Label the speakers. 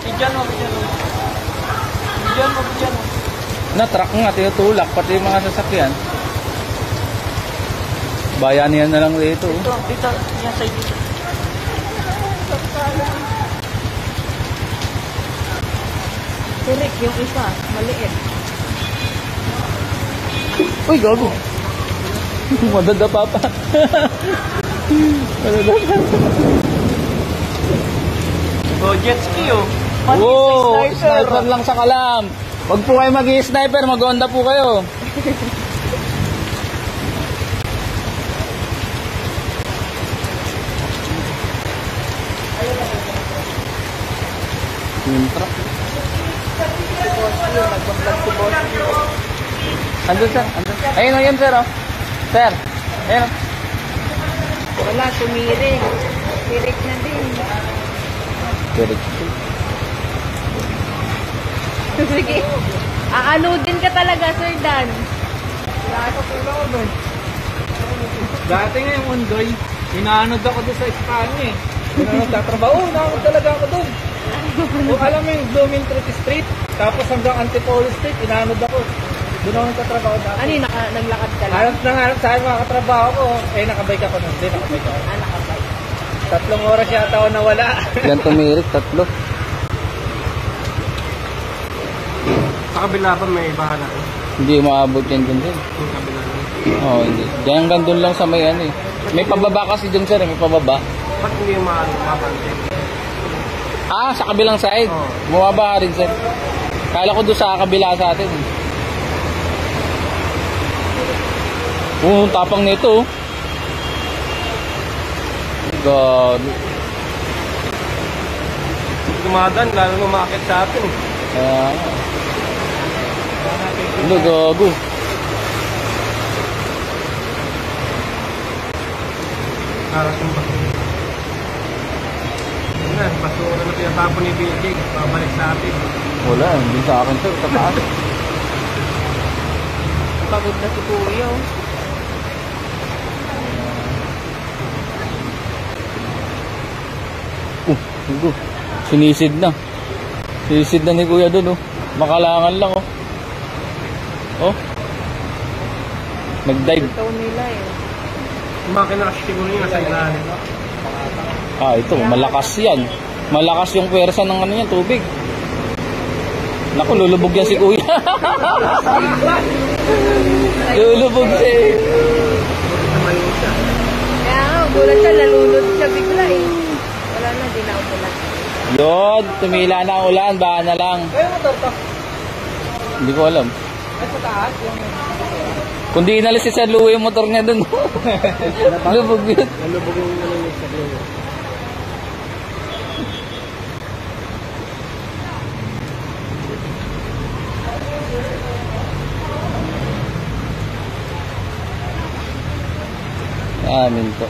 Speaker 1: Bigyan mo. Bigyan mo.
Speaker 2: Na-truck nga, tinutulak, pati yung mga sasakyan. Bayanihan na lang dito.
Speaker 1: Dito, yan side dito. Tirik yung isa, maliit.
Speaker 2: Uy, gago. Madadapa pa. Madadapa.
Speaker 1: Oh, jet ski oh.
Speaker 2: Wow, sniper lang sa kalam. Huwag po kayo mag-i-sniper, mag-onda po kayo. Yung truck. Andun sir, andun. Ayun o yan sir o. Sir, ayun o.
Speaker 1: Wala, tumirik. Tirik na din.
Speaker 2: Tirik.
Speaker 1: Sige. Aanudin ka talaga, Sir Dan.
Speaker 3: Wala ko pula ko doon. Dati nga yung Undoy, inaanod ako doon sa Espanya eh. Nagtatrabaho, naanod talaga ako doon. Kung alam mo yung Blooming Street, tapos hanggang Antipolo Street, inaanod ako. Doon ako nagtatrabaho dati.
Speaker 1: Ano yun, naglakad ka lang?
Speaker 3: Hanap sa akin mga katrabaho ko, nakabike ako nun. Hindi, nakabike ako.
Speaker 1: Nakabike.
Speaker 3: 3 oras yata ako nawala.
Speaker 2: Yan tumirik, 3.
Speaker 3: Sa kabila pa may bahala.
Speaker 2: Hindi maabot yan dun din.
Speaker 3: Yung kabila lang.
Speaker 2: Oo, hindi. Diyan hanggang dun lang sa may ano eh. May pababa kasi dun sir, may pababa.
Speaker 3: Ba't hindi yung mapapante?
Speaker 2: Ah, sa kabilang side.
Speaker 3: Oo.
Speaker 2: Bumaba rin sir. Kala ko doon sa kabila sa atin. Tapang nito. God.
Speaker 3: Dumadaan, lalo umakit sa atin.
Speaker 2: Ano, gago.
Speaker 3: Karasong ba? Yan, basura na pinatapon ni BJ. Babalik sa atin.
Speaker 2: Wala, hindi sa akin sir, sa taas.
Speaker 1: Pagod na si Kuya.
Speaker 2: Gago. Sinisid na. Sinisid na ni Kuya dun oh. Makalangan lang oh. Oh. Nag-dive.
Speaker 1: Ito nila eh.
Speaker 3: Yung makina kasi siguro yung nasa ilalim.
Speaker 2: Ah, ito, malakas yan. Malakas yung pwersa ng ano yan, tubig. Naku, lulubog yan si Kuya. Lulubog siya eh.
Speaker 1: Kaya nga, gulat siya, nalunod siya bigla eh. Wala na, di na umulan.
Speaker 2: Yun, tumila na ang ulan, baka na lang.
Speaker 3: Kaya motor to?
Speaker 2: Hindi ko alam.
Speaker 3: Ay, sa taas?
Speaker 2: Kung di inalis si Sir Louie yung motor niya dun. Lubog yun.
Speaker 3: Nalubog yung nalunod sa dulo.
Speaker 2: Amin po.